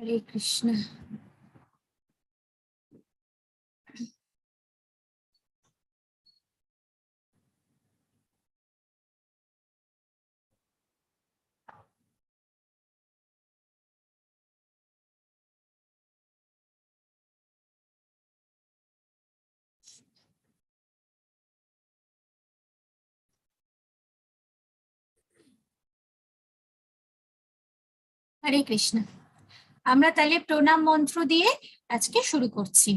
हरे कृष्ण। हरे कृष्ण। আমরা তাহলে প্রণাম মন্ত্র দিয়ে আজকে শুরু করছি।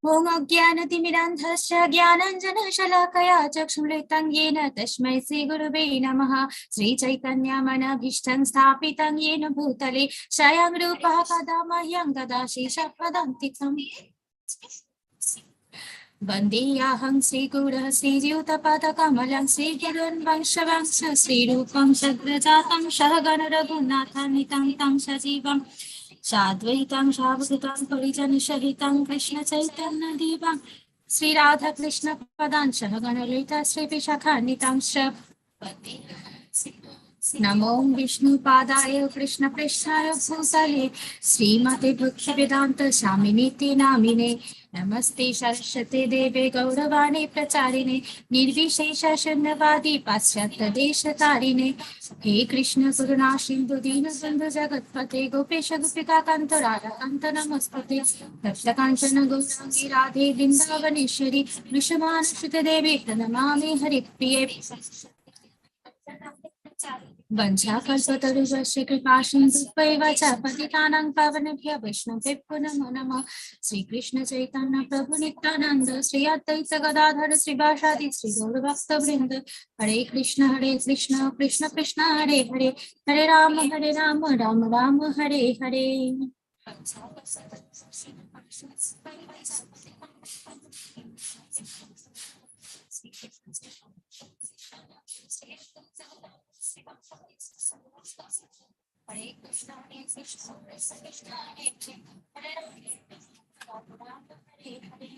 ओम अज्ञानतिमिरान्धस्य ज्ञानाञ्जनशलाकया चक्षुरुन्मिलितं येन तस्मै श्रीगुरुवे नमः। श्रीचैतन्यमनभीष्टं स्थापितं येन भूतले स्वयं रूपः कदा मह्यं ददासि शपथान्तिकम्। वन्देऽहं श्रीगुरः श्रीयुतपदकमलं श्रीगुरुन् वंशवंश श्रीरूपं सद्गजातं सहगण रघुनाथान्वितं तं सजीवम् साद्वैतं सावधूतं परिजनसहितं कृष्णचैतन्यदेवं श्रीराधाकृष्णपदां सहगण ललिता श्रीविशाखान्वितं च नमो विष्णुपादाय कृष्णप्रेष्ठाय भूतले श्रीमते भक्तिवेदान्त स्वामिनीति नामिने नमस्ते सरस्वती देवे गौरवाणी प्रचारिणे निर्विशेष शून्यवादी पाश्चात्य देशतारिणे हे कृष्ण करुणा सिन्धु दीनबन्धु जगत्पते गोपेश गोपिका कान्त राधा कान्त नमस्ते तप्त काञ्चन गौराङ्गी राधे वृन्दावनेश्वरी वृषभानुसुते देवी प्रणमामि हरिप्रिये वंशाकल्पतरुश्च कृपासिन्धुभ्यैव च पतितानां पावनेभ्यः वैष्णवेभ्यो नमो नमः। श्रीकृष्ण चैतन्य प्रभु नित्यानन्द श्री अद्वैत गदाधर श्रीवासादि श्रीगौरभक्तवृन्द हरे कृष्ण कृष्ण कृष्ण हरे हरे हरे राम राम राम हरे हरे। हरे कृष्ण कृष्ण हरे हरे राम राम हरे हरे।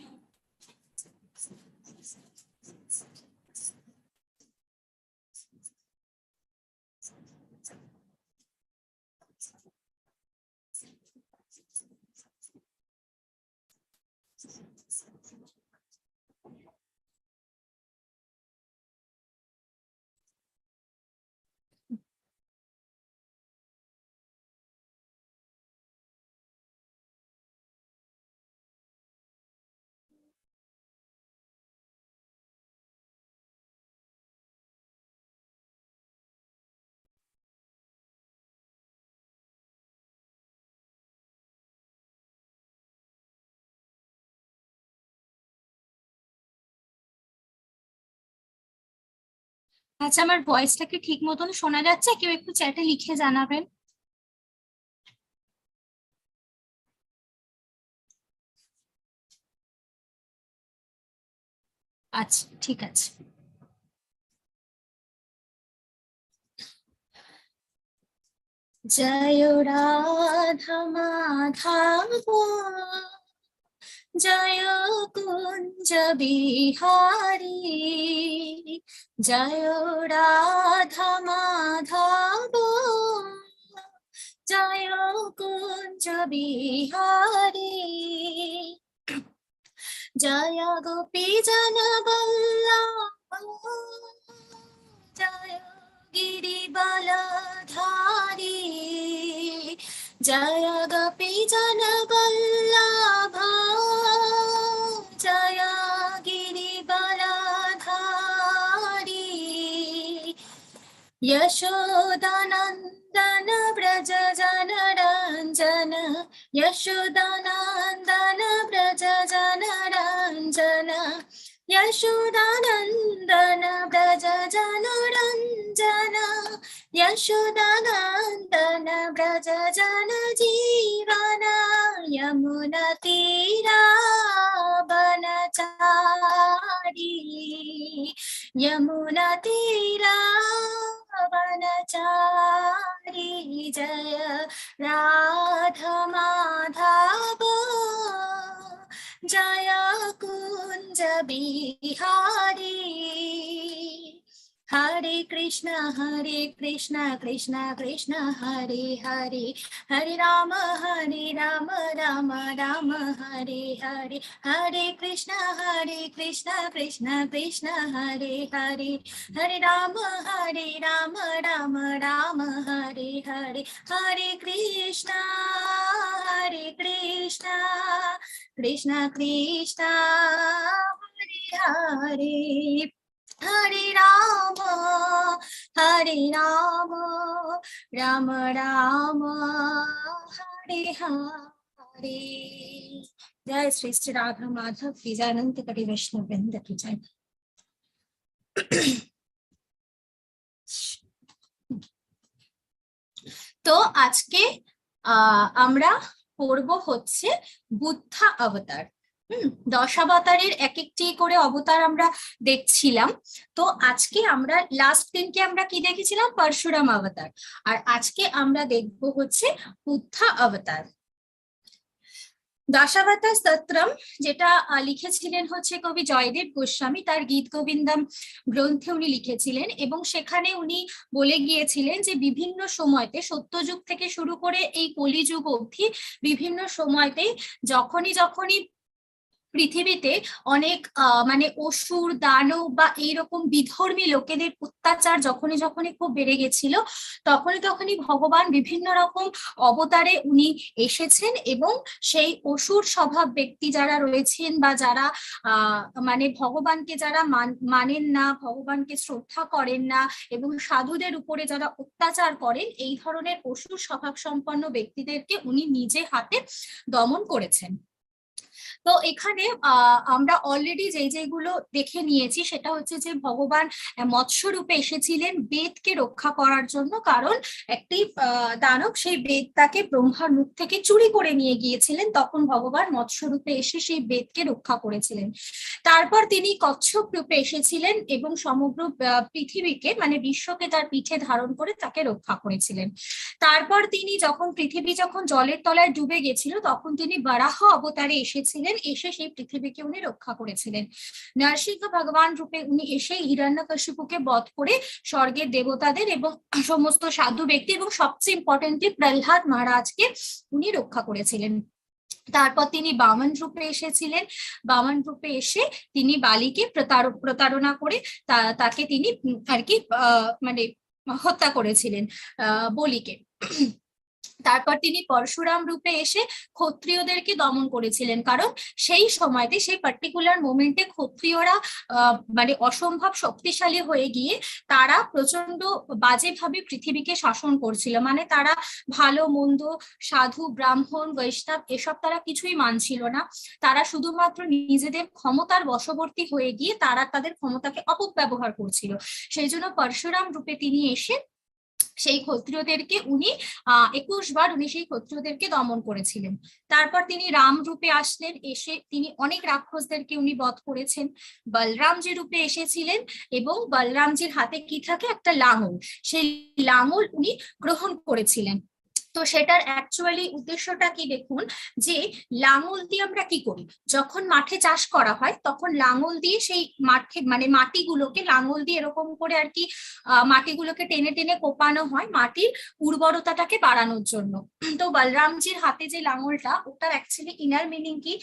আচ্ছা, আমার ভয়েসটা কি ঠিক মতন শোনা যাচ্ছে? কেউ একটু চ্যাটে লিখে জানাবেন। আচ্ছা, ঠিক আছে। জয় রাধা মাধব জয় কুঞ্জ বিহারী জয় রাধা মাধব জয় কুঞ্জ বিহারী জয় গোপী জনবল্লভ জয় गिरिबालाधारी जय गोपी जनवल्लभ जय गिरिबालाधारी यशोदानन्दन व्रज जनरञ्जन यशोदानन्दन व्रज जनरञ्जन यशोदानन्दन व्रज जनरञ्जन यशोदानन्दन व्रज जन जीवन यमुनातीरावनचारी यमुनातीरावनचारी जय राधा माधव जय Kunj Bihari Hare Krishna Krishna Krishna Hare Hare, Hare Rama Rama Rama Hare Hare, Hare Krishna Krishna Krishna Hare Hare, Hare Rama Rama Rama Hare Hare, Hare Krishna Krishna Krishna Hare Hare, Hare Rama Rama Rama Hare Hare। जय श्री श्री राधा माधव विजयानंद कटी वैष्णव वृंद की जय। তো আজকে আমরা পড়বো হচ্ছে বুদ্ধা অবতার। দশাবতারের এক একটি করে অবতার আমরা দেখছিলাম। তো আজকে আমরা লাস্ট দিনকে আমরা কি দেখেছিলাম? পরশুরাম অবতার। আর আজকে আমরা দেখবো হচ্ছে বুদ্ধা অবতার। দশাবতার স্তোত্রম যেটা লিখেছিলেন হচ্ছে কবি জয়দেব গোস্বামী, তার গীত গোবিন্দম গ্রন্থে উনি লিখেছিলেন, এবং সেখানে উনি বলে গিয়েছিলেন যে বিভিন্ন সময়তে, সত্যযুগ থেকে শুরু করে এই কলিযুগ অবধি বিভিন্ন সময়তে যখনই পৃথিবীতে অনেক মানে অসুর, দানব বা এইরকম বিধর্মী লোকেদের অত্যাচার যখনই খুব বেড়ে গেছিল, তখনই ভগবান বিভিন্ন রকম অবতারে উনি এসেছেন, এবং সেই অসুর স্বভাব ব্যক্তি যারা রয়েছেন বা যারা মানে ভগবানকে যারা মানেন না, ভগবানকে শ্রদ্ধা করেন না, এবং সাধুদের উপরে যারা অত্যাচার করেন, এই ধরনের অসুর স্বভাব সম্পন্ন ব্যক্তিদেরকে উনি নিজে হাতে দমন করেছেন। তো এখানে আমরা অলরেডি যেগুলো দেখে নিয়েছি সেটা হচ্ছে যে ভগবান মৎস্য রূপে এসেছিলেন বেদকে রক্ষা করার জন্য, কারণ একটি দানব সেই বেদটাকে ব্রহ্মার মুখ থেকে চুরি করে নিয়ে গিয়েছিলেন, তখন ভগবান মৎস্য রূপে এসে সেই বেদকে রক্ষা করেছিলেন। তারপর তিনি কচ্ছপ রূপে এসেছিলেন এবং সমগ্র পৃথিবীকে মানে বিশ্বকে তার পিঠে ধারণ করে তাকে রক্ষা করেছিলেন। তারপর তিনি পৃথিবী যখন জলের তলায় ডুবে গেছিল, তখন তিনি বরাহ অবতারে এসেছিলেন, এসে সেই পৃথিবীকে উনি রক্ষা করেছিলেন। নরসিংহ ভগবান রূপে উনি এসে হিরণ্যকশিপুকে বধ করে স্বর্গের দেবতাদের এবং সমস্ত সাধু ব্যক্তি এবং সবচেয়ে ইম্পর্টেন্টলি প্রহ্লাদ মহারাজকে উনি রক্ষা করেছিলেন। তারপর তিনি বামন রূপে এসেছিলেন, বামন রূপে এসে তিনি বালিকে প্রতারণা করে তাকে তিনি আর কি মানে হত্যা করেছিলেন বলিকে। তারপর তিনি পরশুরাম রূপে এসে ক্ষত্রিয়দেরকে দমন করেছিলেন, কারণ সেই সময়তে সেই পার্টিকুলার মোমেন্টে ক্ষত্রিয়রা মানে অসম্ভব শক্তিশালী হয়ে গিয়ে তারা প্রচন্ড বাজেভাবে পৃথিবীকে শাসন করছিল, মানে তারা ভালো মন্দ, সাধু ব্রাহ্মণ বৈষ্ণব এসব তারা কিছুই মানছিল না, তারা শুধুমাত্র নিজেদের ক্ষমতার বশবর্তী হয়ে গিয়ে তারা তাদের ক্ষমতাকে অপব্যবহার করছিল। সেই জন্য পরশুরাম রূপে তিনি এসে সেই ক্ষত্রিয়দেরকে উনি 21 বার উনি সেই ক্ষত্রিয়দেরকে দমন করেছিলেন। তারপর তিনি রাম রূপে আসলেন, এসে তিনি অনেক রাক্ষসদেরকে উনি বধ করেছেন। বলরামজি রূপে এসেছিলেন এবং বলরামজির হাতে কি থাকে? একটা লাঙল, সেই লাঙল উনি গ্রহণ করেছিলেন। তো সেটার অ্যাকচুয়ালি উদ্দেশ্যটা কি দেখুন, যে লাঙল দিয়ে আমরা কি করি, যখন মাঠে চাষ করা হয় তখন লাঙল দিয়ে সেই মাঠে মানে মাটিগুলোকে লাঙল দিয়ে এরকম করে আর কি মাটিগুলোকে টেনে টেনে কোপানো হয় মাটির উর্বরতাটাকে বাড়ানোর জন্য। তো বলরামজির হাতে যে লাঙলটা, ওটার অ্যাকচুয়ালি ইনার মিনিং কি,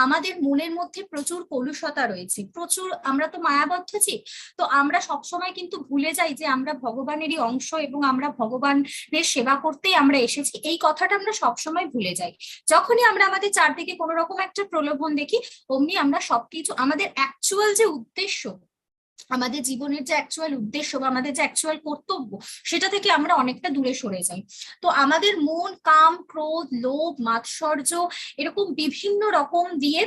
আমাদের মনের মধ্যে প্রচুর কলুষতা রয়েছে, প্রচুর, আমরা তো মায়াবদ্ধ জীব, তো আমরা সবসময় কিন্তু ভুলে যাই যে আমরা ভগবানেরই অংশ এবং আমরা ভগবানের সেবা করতেই আমরা এসেছি, এই কথাটা আমরা সবসময় ভুলে যাই। যখনই আমরা আমাদের চারদিকে কোনো রকম একটা প্রলোভন দেখি, অমনি আমরা সবকিছু আমাদের অ্যাকচুয়াল যে উদ্দেশ্য, আমাদের জীবনের যে অ্যাকচুয়াল উদ্দেশ্য বা আমাদের যে অ্যাকচুয়াল কর্তব্য, সেটা থেকে আমরা অনেকটা দূরে সরে যাই। তো আমাদের মন কাম, ক্রোধ, লোভ, মাৎসর্য এরকম বিভিন্ন রকম দিয়ে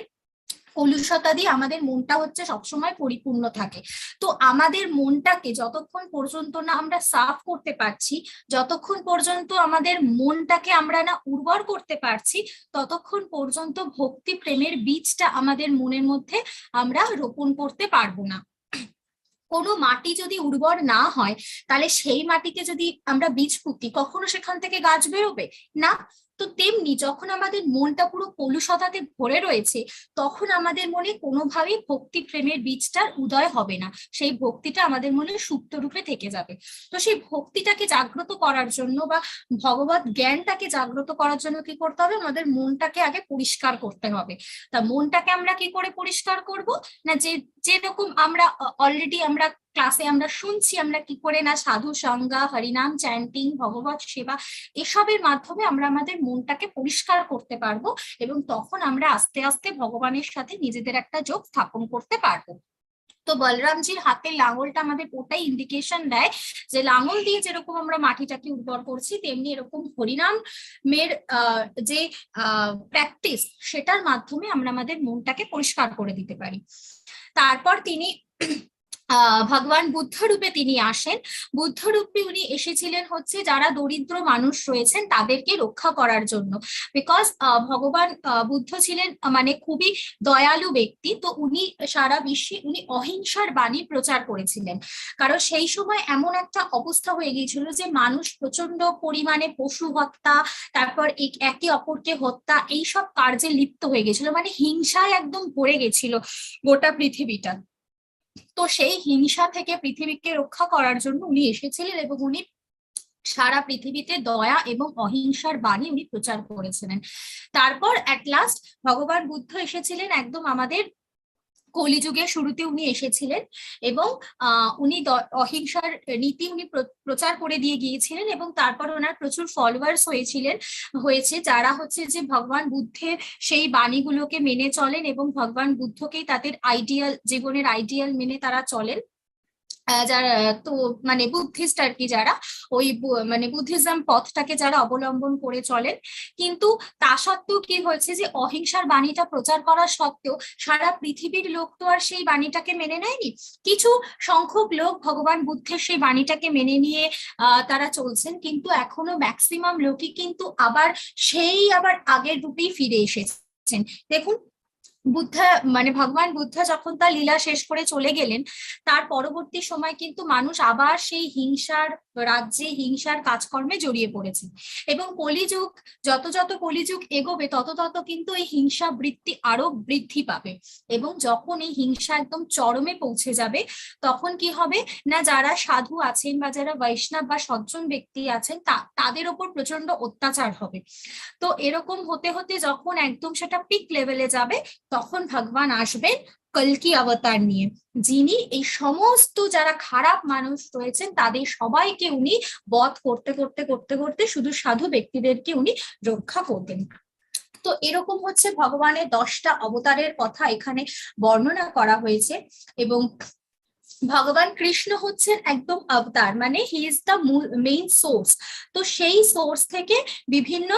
কলুষতা দিয়ে আমাদের মনটা হচ্ছে সবসময় পরিপূর্ণ থাকে। তো আমাদের মনটাকে যতক্ষণ পর্যন্ত না আমরা সাফ করতে পারছি, যতক্ষণ পর্যন্ত আমাদের মনটাকে আমরা না উর্বর করতে পারছি, ততক্ষণ পর্যন্ত ভক্তি প্রেমের বীজটা আমাদের মনের মধ্যে আমরা রোপণ করতে পারবো না। কোনো মাটি যদি উর্বর না হয়, তাহলে সেই মাটিতে যদি আমরা বীজ পুঁতি, কখনো সেখান থেকে গাছ বেরোবে না। তো তেমনি যখন আমাদের মনটা পুরো কলুষতাতে ভরে রয়েছে, তখন আমাদের মনে কোনোভাবেই ভক্তি প্রেমের বীজটার উদয় হবে না, সেই ভক্তিটা আমাদের মনে সুপ্ত রূপে থেকে যাবে। তো সেই ভক্তিটাকে জাগ্রত করার জন্য বা ভগবত জ্ঞানটাকে জাগ্রত করার জন্য কি করতে হবে, আমাদের মনটাকে আগে পরিষ্কার করতে হবে। তা মনটাকে আমরা কি করে পরিষ্কার করব, না যেরকম আমরা অলরেডি আমরা ক্লাসে আমরা শুনছি, আমরা কি করে না সাধু সঙ্গা, হরিনাম চ্যান্টিং, ভগবত সেবা, এসবের মাধ্যমে আমরা আমাদের মনটাকে পরিষ্কার করতে পারবো, এবং তখন আমরা আস্তে আস্তে ভগবানের সাথে নিজেদের একটা যোগ স্থাপন করতে পারবো। তো বলরামজির হাতের লাঙলটা আমাদের ওটাই ইন্ডিকেশন দেয় যে লাঙল দিয়ে যেরকম আমরা মাটিটাকে উর্বর করছি, তেমনি এরকম হরিনামের যে প্র্যাকটিস, সেটার মাধ্যমে আমরা আমাদের মনটাকে পরিষ্কার করে দিতে পারি। তারপর তিনি ভগবান বুদ্ধ রূপে তিনি আসেন। বুদ্ধ রূপে উনি এসেছিলেন হচ্ছে যারা দরিদ্র মানুষ রয়েছেন তাদেরকে রক্ষা করার জন্য, বিকজ ভগবান বুদ্ধ ছিলেন মানে খুবই দয়ালু ব্যক্তি। তো উনি সারা বিশ্বে উনি অহিংসার বাণী প্রচার করেছিলেন, কারণ সেই সময় এমন একটা অবস্থা হয়ে গিয়েছিল যে মানুষ প্রচন্ড পরিমাণে পশু হত্যা, তারপর একে অপরকে হত্যা, এইসব কার্যে লিপ্ত হয়ে গেছিল, মানে হিংসায় একদম ভরে গেছিল গোটা পৃথিবীটা। তো সেই হিংসা থেকে পৃথিবীকে রক্ষা করার জন্য উনি এসেছিলেন, এবং উনি সারা পৃথিবীতে দয়া এবং অহিংসার বাণী উনি প্রচার করেছিলেন। তারপর অ্যাট লাস্ট ভগবান বুদ্ধ এসেছিলেন একদম আমাদের কলিযুগের শুরুতে উনি এসেছিলেন, এবং উনি অহিংসার নীতি উনি প্রচার করে দিয়ে গিয়েছিলেন, এবং তারপর ওনার প্রচুর ফলোয়ার্স হয়েছে যারা হচ্ছে যে ভগবান বুদ্ধের সেই বাণীগুলোকে মেনে চলেন, এবং ভগবান বুদ্ধকেই তাদের আইডিয়াল, জীবনের আইডিয়াল মেনে তারা চলেন। যারা তো মানে বুদ্ধিস্ট আর কি, যারা ওই মানে বুদ্ধিজম পথটাকে যারা অবলম্বন করে চলেন। কিন্তু তা সত্ত্বেও কি হয়েছে যে অহিংসার বাণীটা প্রচার করা সত্ত্বেও সারা পৃথিবীর লোক তো আর সেই বাণীটাকে মেনে নেয়নি। কিছু সংখ্যক লোক ভগবান বুদ্ধের সেই বাণীটাকে মেনে নিয়ে তারা চলছেন, কিন্তু এখনো ম্যাক্সিমাম লোকই কিন্তু আবার আগের রূপেই ফিরে এসেছেন। দেখুন, বুদ্ধা মানে ভগবান বুদ্ধা যখন তার লীলা শেষ করে চলে গেলেন, তার পরবর্তী সময় কিন্তু মানুষ আবার সেই হিংসার রাজ্যে, হিংসার কাজকর্মে জড়িয়ে পড়েছে, এবং কলিযুগ যত কলিযুগ এগোবে তত তত কিন্তু এই হিংসা বৃত্তি আরো বৃদ্ধি পাবে, এবং যখন এই হিংসা একদম চরমে পৌঁছে যাবে, তখন কি হবে না, যারা সাধু আছেন বা যারা বৈষ্ণব বা সজ্জন ব্যক্তি আছেন তাদের ওপর প্রচন্ড অত্যাচার হবে। তো এরকম হতে হতে যখন একদম সেটা পিক লেভেলে যাবে, তখন ভগবান আসবেন কল্কি অবতার নিয়ে, যিনি এই সমস্ত যারা খারাপ মানুষ রয়েছেন তাদের সবাইকে উনি বধ করতে করতে করতে করতে শুধু সাধু ব্যক্তিদেরকে উনি রক্ষা করবেন। তো এরকম হচ্ছে ভগবানের 10টা অবতারের কথা এখানে বর্ণনা করা হয়েছে, এবং ভগবান কৃষ্ণ হচ্ছেন একদম অবতার, মানে he is the main source. তো সেই সোর্স থেকে বিভিন্ন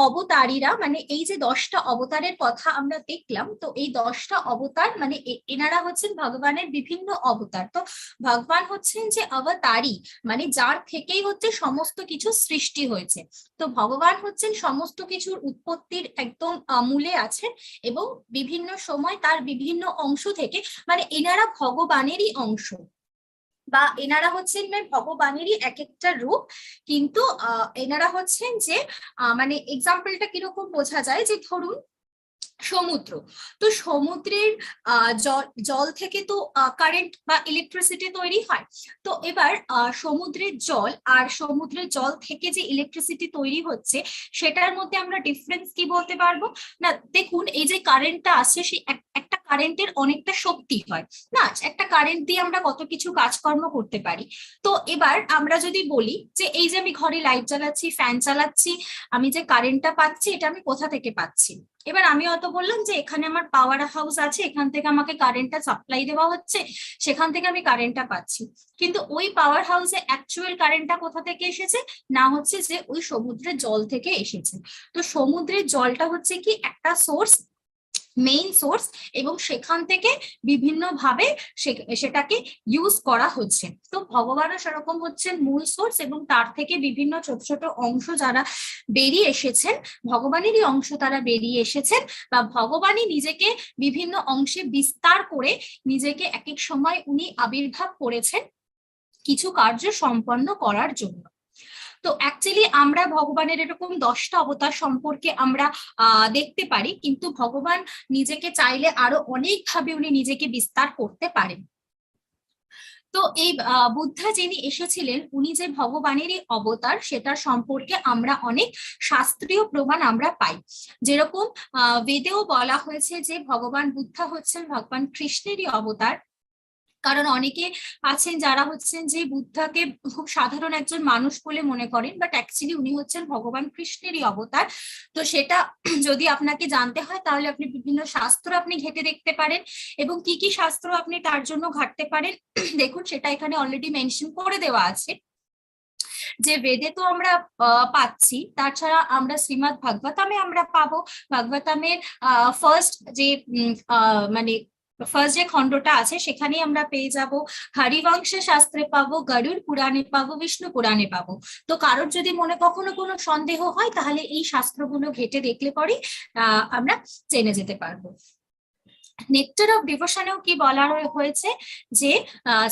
অবতারীরা, মানে এই যে 10টা অবতারের কথা আমরা দেখলাম, তো এই 10টা অবতার মানে এনারা হচ্ছেন ভগবানের বিভিন্ন অবতার। তো ভগবান হচ্ছেন যে অবতারী, মানে যার থেকেই হচ্ছে সমস্ত কিছু সৃষ্টি হয়েছে। তো ভগবান হচ্ছেন সমস্ত কিছুর উৎপত্তির একদম মূলে আছেন, এবং বিভিন্ন সময় তার বিভিন্ন অংশ থেকে, মানে এনারা ভগবানেরই অংশ, বা এনারা হচ্ছেন ভগবানেরই এক একটা রূপ। কিন্তু এনারা হচ্ছেন যে মানে এক্সাম্পলটা কিরকম বোঝা যায়, যে ধরুন সমুদ্র, তো সমুদ্রের জল থেকে তো কারেন্ট বা ইলেকট্রিসিটি তৈরি হয়। তো এবার সমুদ্রের জল আর সমুদ্রের জল থেকে যে ইলেকট্রিসিটি তৈরি হচ্ছে, সেটার মধ্যে আমরা ডিফারেন্স কি বলতে পারবো না? দেখুন, এই যে কারেন্টটা আসছে, সেই একটা কারেন্টের অনেকটা শক্তি হয় না, একটা কারেন্ট দিয়ে আমরা কত কিছু কাজকর্ম করতে পারি। তো এবার আমরা যদি বলি যে এই যে আমি ঘরে লাইট জ্বালাচ্ছি, ফ্যান চালাচ্ছি, আমি যে কারেন্টটা পাচ্ছি এটা আমি কোথা থেকে পাচ্ছি? এবার আমি হয়তো বললাম যে এখানে আমার পাওয়ার হাউস আছে, এখান থেকে আমাকে কারেন্টটা সাপ্লাই দেওয়া হচ্ছে, সেখান থেকে আমি কারেন্টটা পাচ্ছি। কিন্তু ওই পাওয়ার হাউসে অ্যাকচুয়াল কারেন্টটা কোথা থেকে এসেছে, না হচ্ছে যে ওই সমুদ্রের জল থেকে এসেছে। তো সমুদ্রের জলটা হচ্ছে কি একটা সোর্স, মেইন সোর্স, এবং সেখান থেকে বিভিন্ন ভাবে সেটাকে ইউজ করা হচ্ছে। তো ভগবানও সেরকম হচ্ছেন মূল সোর্স, এবং তার থেকে বিভিন্ন ছোট ছোট অংশ যারা বেরিয়ে এসেছেন, ভগবানেরই অংশ তারা বেরিয়ে এসেছেন, বা ভগবানই নিজেকে বিভিন্ন অংশে বিস্তার করে নিজেকে এক এক সময় উনি আবির্ভাব করেছেন কিছু কার্য সম্পন্ন করার জন্য। তো অ্যাকচুয়ালি আমরা ভগবানের এরকম 10টা অবতার সম্পর্কে আমরা দেখতে পারি, কিন্তু ভগবান নিজেকে চাইলে আরো অনেক ভাবে উনি নিজেকে বিস্তার করতে পারেন। তো এই বুদ্ধা যিনি এসেছিলেন উনি যে ভগবানেরই অবতার সেটার সম্পর্কে আমরা অনেক শাস্ত্রীয় প্রমাণ আমরা পাই। যেরকম বেদেও বলা হয়েছে যে ভগবান বুদ্ধা হচ্ছেন ভগবান কৃষ্ণেরই অবতার। কারণ অনেকে আছেন যারা হচ্ছেন যে বুদ্ধাকে খুব সাধারণ একজন মানুষ বলে মনে করেন, বাট অ্যাকচুয়ালি উনি হচ্ছেন ভগবান কৃষ্ণেরই অবতার। তো সেটা যদি আপনাকে জানতে হয় তাহলে আপনি বিভিন্ন শাস্ত্র আপনি ঘেঁটে দেখতে পারেন, এবং কি কি শাস্ত্র আপনি তার জন্য ঘাটতে পারেন দেখুন সেটা এখানে অলরেডি মেনশন করে দেওয়া আছে। যে বেদে তো আমরা পাচ্ছি, তাছাড়া আমরা শ্রীমদ ভাগবতামে আমরা পাবো। ভাগবতামের ফার্স্ট যে মানে ফার্স্ট যে খণ্ডটা আছে সেখানেই আমরা পেয়ে যাব, হরিবংশ শাস্ত্রে পাবো, গরুড় পুরাণে পাবো, বিষ্ণু পুরাণে পাবো। তো কারোর যদি মনে কখনো কোনো সন্দেহ হয় তাহলে এই শাস্ত্রগুলো ঘেটে দেখলে পরে আমরা জেনে যেতে পারবো। নেক্টার অফ ডিভোশনেও কি বলা হয়েছে যে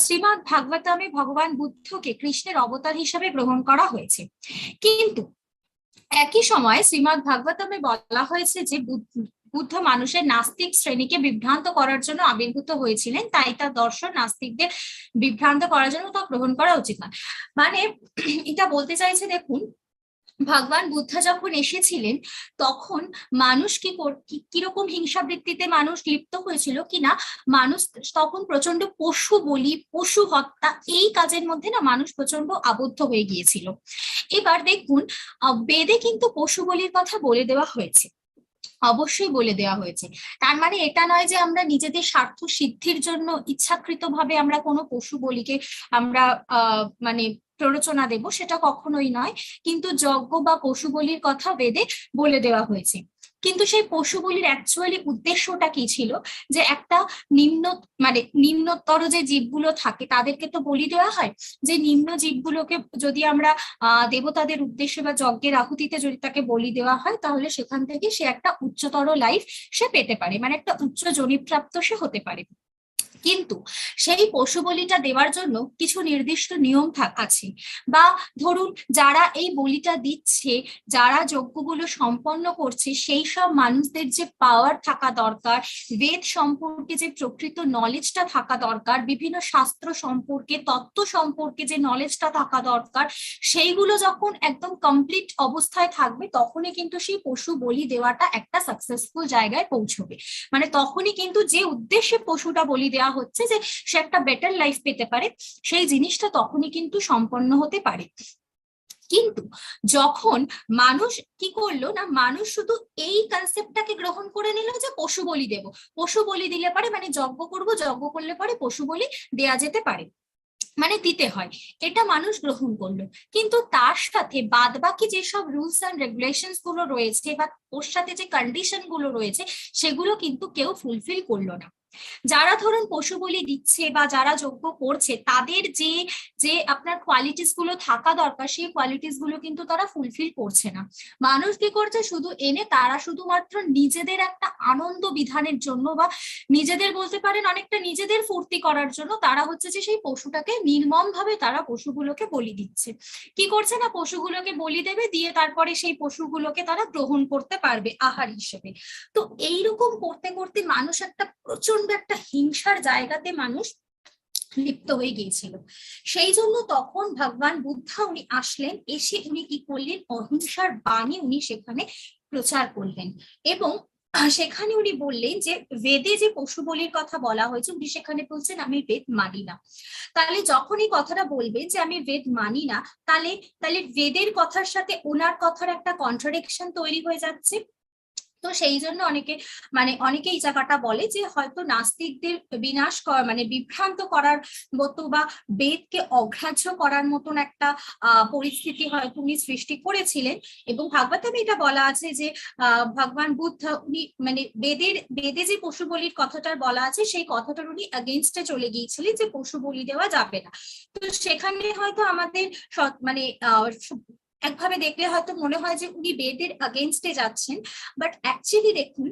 শ্রীমদ ভাগবতমে ভগবান বুদ্ধকে কৃষ্ণের অবতার হিসেবে গ্রহণ করা হয়েছে, কিন্তু একই সময় শ্রীমদ ভাগবতমে বলা হয়েছে যে বুদ্ধ মানুষের নাস্তিক শ্রেণীকে বিভ্রান্ত করার জন্য আবির্ভূত হয়েছিলেন, তাই তার দর্শন নাস্তিকদের বিভ্রান্ত করার জন্য তা গ্রহণ করা উচিত না। মানে এটা বলতে চাইছে, দেখুন ভগবান বুদ্ধা যখন এসেছিলেন তখন মানুষ কিরকম হিংসাবৃত্তিতে মানুষ লিপ্ত হয়েছিল কিনা, মানুষ তখন প্রচন্ড পশু বলি, পশু হত্যা, এই কাজের মধ্যে না মানুষ প্রচন্ড আবদ্ধ হয়ে গিয়েছিল। এবার দেখুন বেদে কিন্তু পশু বলির কথা বলে দেওয়া হয়েছে, অবশ্যই বলে দেওয়া হয়েছে। তার মানে এটা নয় যে আমরা নিজেদের স্বার্থ সিদ্ধির জন্য ইচ্ছাকৃতভাবে আমরা কোনো পশু বলিকে আমরা মানে প্ররোচনা দেব, সেটা কখনোই নয়। কিন্তু যজ্ঞ বা পশু বলির কথা বেদে বলে দেওয়া হয়েছে। কিন্তু সেই পশু বলির অ্যাকচুয়ালি উদ্দেশ্যটা কি ছিল, যে একটা নিম্নতর যে জীবগুলো থাকে তাদেরকে তো বলি দেওয়া হয়, যে নিম্ন জীবগুলোকে যদি আমরা দেবতাদের উদ্দেশ্যে বা যজ্ঞের আহুতিতে যদি তাকে বলি দেওয়া হয় তাহলে সেখান থেকে সে একটা উচ্চতর লাইফ সে পেতে পারে, মানে একটা উচ্চ যোনিপ্রাপ্ত সে হতে পারে। কিন্তু সেই পশু বলিটা দেওয়ার জন্য কিছু নির্দিষ্ট নিয়ম আছে, বা ধরুন যারা এই বলিটা দিচ্ছে, যারা যজ্ঞগুলো সম্পন্ন করছে, সেই সব মানুষদের যে পাওয়ার থাকা দরকার, বেদ সম্পর্কে যে প্রকৃত নলেজটা থাকা দরকার, বিভিন্ন শাস্ত্র সম্পর্কে, তত্ত্ব সম্পর্কে যে নলেজটা থাকা দরকার, সেইগুলো যখন একদম কমপ্লিট অবস্থায় থাকবে তখনই কিন্তু সেই পশু বলি দেওয়াটা একটা সাকসেসফুল জায়গায় পৌঁছবে। মানে তখনই কিন্তু যে উদ্দেশ্যে পশুটা বলি দেওয়া হচ্ছে যে সে একটা বেটার লাইফ পেতে পারে, সেই জিনিসটা তখনই কিন্তু সম্পন্ন হতে পারে। কিন্তু যখন মানুষ কি করলো না, মানুষ শুধু এই কনসেপ্টটাকে গ্রহণ করে নিল যে পশু বলি দেব, পশু বলি দিলে পারে মানে যজ্ঞ করব, যজ্ঞ করলে পরে পশু বলি দেয়া যেতে পারে, মানে দিতে হয়, এটা মানুষ গ্রহণ করলো। কিন্তু তার সাথে বাদ বাকি যেসব রুলস অ্যান্ড রেগুলেশনস গুলো রয়েছে বা ওর সাথে যে কন্ডিশন গুলো রয়েছে সেগুলো কিন্তু কেউ ফুলফিল করলো না। যারা ধরুন পশু বলি দিচ্ছে বা যারা যজ্ঞ করছে তাদের যে যে আপনার কোয়ালিটিস গুলো থাকা দরকার সেই কোয়ালিটিস গুলো কিন্তু তারা ফুলফিল করছে না। মানুষ কি করছে, শুধু এনে তারা শুধুমাত্র নিজেদের একটা আনন্দ বিধানের জন্য বা নিজেদের বলতে পারেন অনেকটা নিজেদের ফুর্তি করার জন্য তারা হচ্ছে যে সেই পশুটাকে নির্মম ভাবে তারা পশুগুলোকে বলি দিচ্ছে। কি করছে না, পশুগুলোকে বলি দেবে, দিয়ে তারপরে সেই পশুগুলোকে তারা গ্রহণ করতে পারবে আহার হিসেবে। তো এইরকম করতে করতে মানুষ একটা প্রচন্ড একটা হিংসার জায়গাতে মানুষ লিপ্ত হয়ে গিয়েছিল। সেই জন্য তখন ভগবান বুদ্ধা উনি আসলেন, এসে উনি কি করলেন, অহিংসার বাণী উনি সেখানে প্রচার করলেন। এবং সেখানে উনি বললেন যে বেদে যে পশু বলির কথা বলা হয়েছে উনি সেখানে বলছেন আমি বেদ মানি না। তাহলে যখন এই কথাটা বলবেন যে আমি বেদ মানি না, তাহলে তাহলে বেদের কথার সাথে ওনার কথার একটা কন্ট্রাডিকশন তৈরি হয়ে যাচ্ছে। তো সেই জন্য অনেকে এই জায়গাটা বলে যে হয়তো নাস্তিকদের বিনাশ মানে বিভ্রান্ত করার মতো বা বেদকে অগ্রাহ্য করার মতন একটা পরিস্থিতি হয়তো উনি সৃষ্টি করেছিলেন। এবং ভাগবতমে এটা বলা আছে যে ভগবান বুদ্ধ উনি মানে বেদে যে পশু বলির কথাটা বলা আছে সেই কথাটার উনি এগেইনস্টে চলে গিয়েছিলেন যে পশু বলি দেওয়া যাবে না। তো সেখানে হয়তো আমাদের মানে একভাবে দেখলে হয়তো মনে হয় যে উনি বেদের এগেইনস্টে যাচ্ছেন, বাট অ্যাকচুয়ালি দেখুন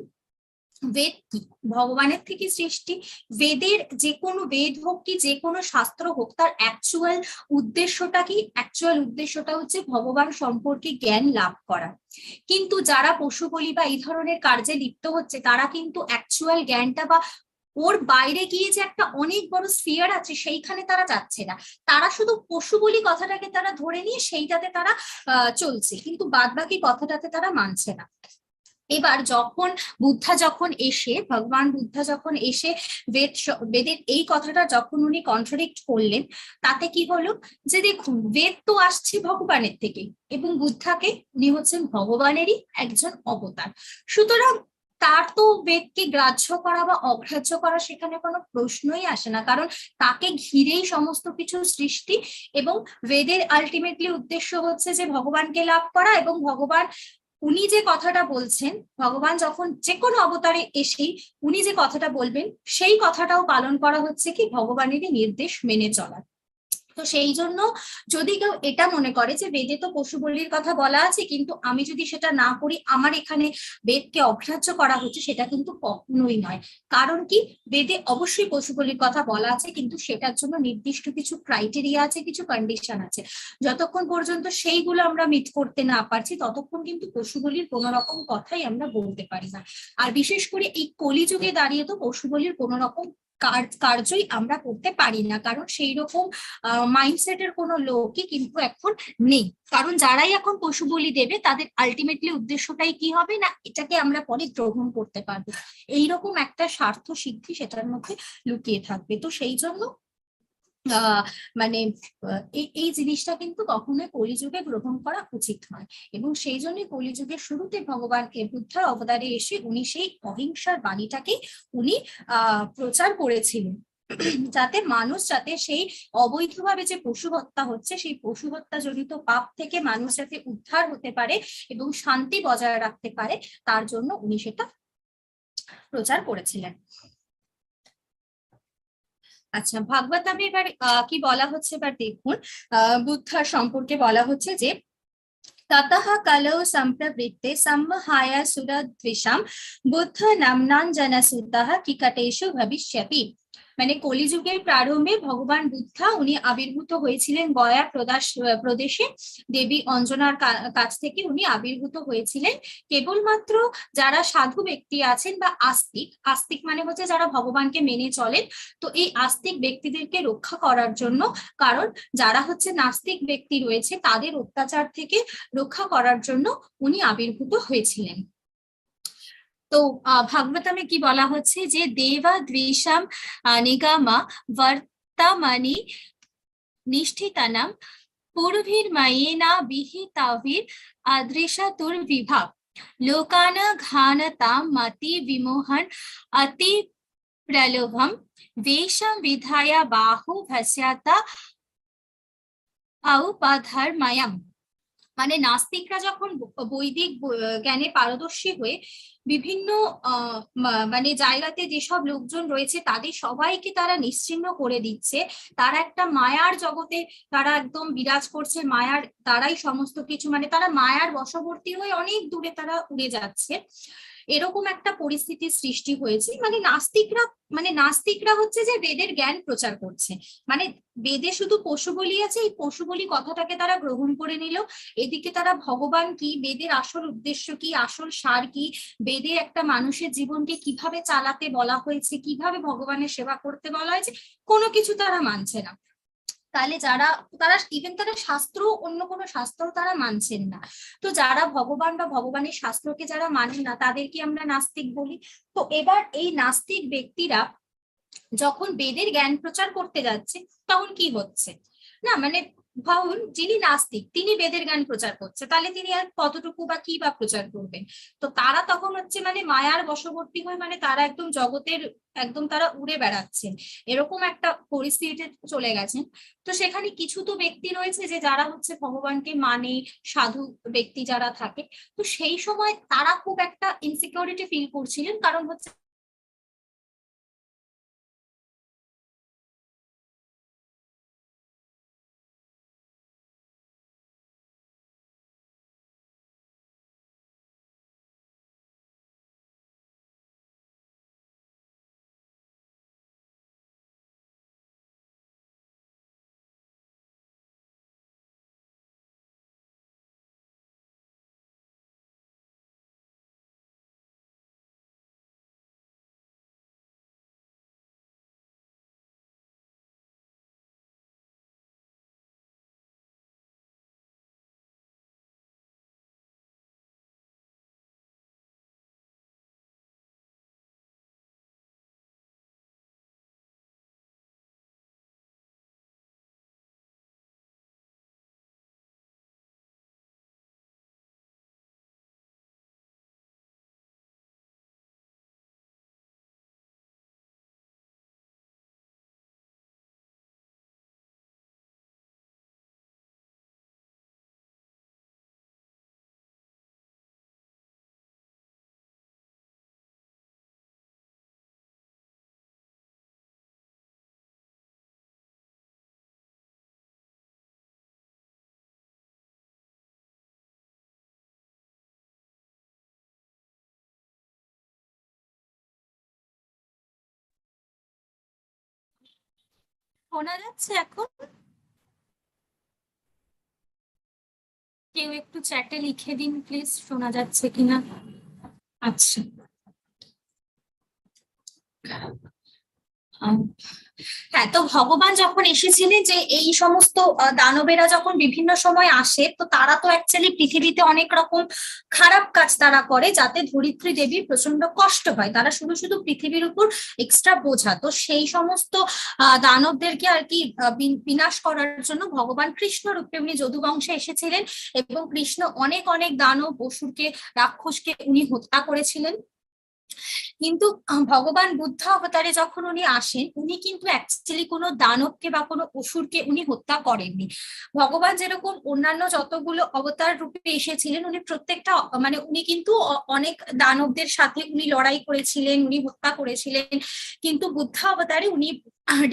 বেদ কি? ভগবানের থেকে সৃষ্টি। বেদের যে কোনো বেদ হোক কি যে কোনো শাস্ত্র হোক, তার অ্যাকচুয়াল উদ্দেশ্যটা কি? অ্যাকচুয়াল উদ্দেশ্যটা হচ্ছে ভগবান সম্পর্কে জ্ঞান লাভ করা। কিন্তু যারা পশু বলি বা এই ধরনের কার্যে লিপ্ত হচ্ছে, তারা কিন্তু অ্যাকচুয়াল জ্ঞানটা বা ওর বাইরে গিয়ে যে একটা অনেক বড় স্ফিয়ার আছে সেইখানে তারা যাচ্ছে না। তারা শুধু পশু বলি কথাটাকে তারা ধরে নিয়ে সেইটাতে তারা চলছে, কিন্তু বাদ বাকি কথাটাতে তারা মানছে না। এবার ভগবান বুদ্ধা যখন এসে বেদের এই কথাটা যখন উনি কন্ট্রাডিক্ট করলেন, তাতে কি হলো যে দেখুন, বেদ তো আসছে ভগবানের থেকে, এবং বুদ্ধাকে উনি হচ্ছেন ভগবানেরই একজন অবতার। সুতরাং তার তো বেদকে গ্রাহ্য করা বা অগ্রাহ্য করা সেখানে কোনো প্রশ্নই আসে না, কারণ তাকে ঘিরেই সমস্ত কিছু সৃষ্টি। এবং বেদের আলটিমেটলি উদ্দেশ্য হচ্ছে যে ভগবানকে লাভ করা, এবং ভগবান উনি যে কথাটা বলছেন, ভগবান যখন যে কোনো অবতারে এসেই উনি যে কথাটা বলবেন সেই কথাটাও পালন করা হচ্ছে কি ভগবানেরই নির্দেশ মেনে চলা। তো সেই জন্য যদি কেউ এটা মনে করে যে বেদে তো পশু বলির কথা বলা আছে, কিন্তু আমি যদি সেটা না করি আমার এখানে বেদকে অগ্রাহ্য করা হচ্ছে, সেটা কিন্তু কখনোই নয়। কারণ কি, বেদে অবশ্যই পশু বলির কথা বলা আছে, কিন্তু সেটার জন্য নির্দিষ্ট কিছু ক্রাইটেরিয়া আছে, কিছু কন্ডিশন আছে। যতক্ষণ পর্যন্ত সেইগুলো আমরা মিট করতে না পারছি, ততক্ষণ কিন্তু পশু বলির কোনো রকম কথাই আমরা বলতে পারি না। আর বিশেষ করে এই কলিযুগে দাঁড়িয়ে তো পশু বলির কোনো রকম কার্যই আমরা করতে পারি না, কারণ সেই রকম মাইন্ডসেটের কোনো লোকই কিন্তু এখন নেই। কারণ যারাই এখন পশু বলি দেবে, তাদের আলটিমেটলি উদ্দেশ্যটাই কি হবে না, এটাকে আমরা পরে গ্রহণ করতে পারবো, এইরকম একটা স্বার্থ সিদ্ধি সেটার মধ্যে লুকিয়ে থাকবে। তো সেই জন্য মানে এই জিনিসটা কিন্তু কখনোই কলিযুগে গ্রহণ করা উচিত নয়। এবং সেই জন্যই কলিযুগের শুরুতে ভগবান বুদ্ধার অবতারে এসে উনি সেই অহিংসার বাণীটাকে উনি প্রচার করেছিলেন, যাতে মানুষ যাতে সেই অবৈধভাবে যে পশু হত্যা হচ্ছে সেই পশু হত্যা জনিত পাপ থেকে মানুষ যাতে উদ্ধার হতে পারে এবং শান্তি বজায় রাখতে পারে, তার জন্য উনি সেটা প্রচার করেছিলেন। আচ্ছা, ভাগবতামে এবার কি বলা হচ্ছে এবার দেখুন। বুদ্ধার সম্পর্কে বলা হচ্ছে যে ততঃ কলৌ সম্প্রবৃত্তে সম্মোহায় সুরদ্বিষাম বুদ্ধ নাম্নাঞ্জনসুতঃ কিকটেষু ভবিষ্যতি। মানে কলিযুগের প্রারম্ভে ভগবান বুদ্ধা উনি আবির্ভূত হয়েছিলেন গয়া প্রদেশে, দেবী অঞ্জনার কাছ থেকে উনি আবির্ভূত হয়েছিলেন। কেবলমাত্র যারা সাধু ব্যক্তি আছেন বা আস্তিক, আস্তিক মানে হচ্ছে যারা ভগবানকে মেনে চলেন, তো এই আস্তিক ব্যক্তিদেরকে রক্ষা করার জন্য, কারণ যারা হচ্ছে নাস্তিক ব্যক্তি রয়েছে তাদের অত্যাচার থেকে রক্ষা করার জন্য উনি আবির্ভূত হয়েছিলেন। তো ভাগবতমে কি বলা হচ্ছে যে দেবা দ্বিষাম নিগামা বর্তমানি নিষ্ঠিতানাম পূর্ভির্ময়েনা বিহিতাভির আদৃশাতুর বিভাগ লোকান ঘানতাম মতি বিমোহন অতি প্রলোভম বেশম বিধায়া বাহু ভস্যাতা ঔপাধর্ময়ম। মানে নাস্তিকরা যখন বৈদিক জ্ঞানে পারদর্শী হয়ে বিভিন্ন মানে জায়গাতে যেসব লোকজন রয়েছে তাদের সবাইকে তারা নিশ্চিহ্ন করে দিচ্ছে, তারা একটা মায়ার জগতে তারা একদম বিরাজ করছে, মায়ার দ্বারাই সমস্ত কিছু, মানে তারা মায়ার বশবর্তী হয়ে অনেক দূরে তারা উড়ে যাচ্ছে, এরকম একটা পরিস্থিতির সৃষ্টি হয়েছে। মানে নাস্তিকরা হচ্ছে যে বেদের জ্ঞান প্রচার করছে, মানে বেদে শুধু পশু বলি আছে, এই পশু বলি কথাটাকে তারা গ্রহণ করে নিল। এদিকে তারা ভগবান কি, বেদের আসল উদ্দেশ্য কি, আসল সার কি, বেদে একটা মানুষের জীবনকে কিভাবে চালাতে বলা হয়েছে, কিভাবে ভগবানের সেবা করতে বলা হয়েছে, কোনো কিছু তারা মানছে না। তাহলে তারা ইভেন তারা শাস্ত্র, অন্য কোনো শাস্ত্র তারা মানছেন না। তো যারা ভগবান বা ভগবানের শাস্ত্রকে যারা মানে না তাদেরকে আমরা নাস্তিক বলি। তো এবার এই নাস্তিক ব্যক্তিরা যখন বেদের জ্ঞান প্রচার করতে যাচ্ছে, তখন কি হচ্ছে না, মানে ভাবুন, যিনি নাস্তিক তিনি বেদের জ্ঞান প্রচার করছে, তাহলে তিনি আর কতটুকু বা কি বা প্রচার করবেন। তো তারা তখন হচ্ছে মানে মায়ার বশবর্তী হয়ে, মানে তারা একদম জগতের একদম তারা উড়ে বেড়াচ্ছেন, এরকম একটা পরিস্থিতিতে চলে গেছেন। তো সেখানে কিছু তো ব্যক্তি রয়েছে যে যারা হচ্ছে ভগবানকে মানে, সাধু ব্যক্তি যারা থাকে, তো সেই সময় তারা খুব একটা ইনসিকিউরিটি ফিল করছিলেন, কারণ হচ্ছে শোনা যাচ্ছে এখন? কেউ একটু চ্যাটে লিখে দিন প্লিজ, শোনা যাচ্ছে কিনা। আচ্ছা। হ্যাঁ, তো ভগবান যখন এসেছিলেন, যে এই সমস্ত দানবেরা যখন বিভিন্ন সময় আসে, তো তারা তো অ্যাকচুয়ালি পৃথিবীতে অনেক রকম খারাপ কাজ তারা করে, যাতে ধরিত্রী দেবীর প্রচন্ড কষ্ট হয়। তারা শুধু শুধু পৃথিবীর উপর এক্সট্রা বোঝা। তো সেই সমস্ত দানবদেরকে আর কি বিনাশ করার জন্য ভগবান কৃষ্ণ রূপে উনি যদু বংশে এসেছিলেন, এবং কৃষ্ণ অনেক অনেক দানব অসুরকে, রাক্ষসকে উনি হত্যা করেছিলেন। কিন্তু ভগবান বুদ্ধ অবতারে যখন উনি আসেন, উনি কিন্তু অ্যাকচুয়ালি কোনো দানবকে বা কোনো অসুরকে উনি হত্যা করেননি। ভগবান যেরকম অন্যান্য যতগুলো অবতার রূপে এসেছিলেন, উনি প্রত্যেকটা মানে উনি কিন্তু অনেক দানবদের সাথে উনি লড়াই করেছিলেন, উনি হত্যা করেছিলেন। কিন্তু বুদ্ধ অবতারে উনি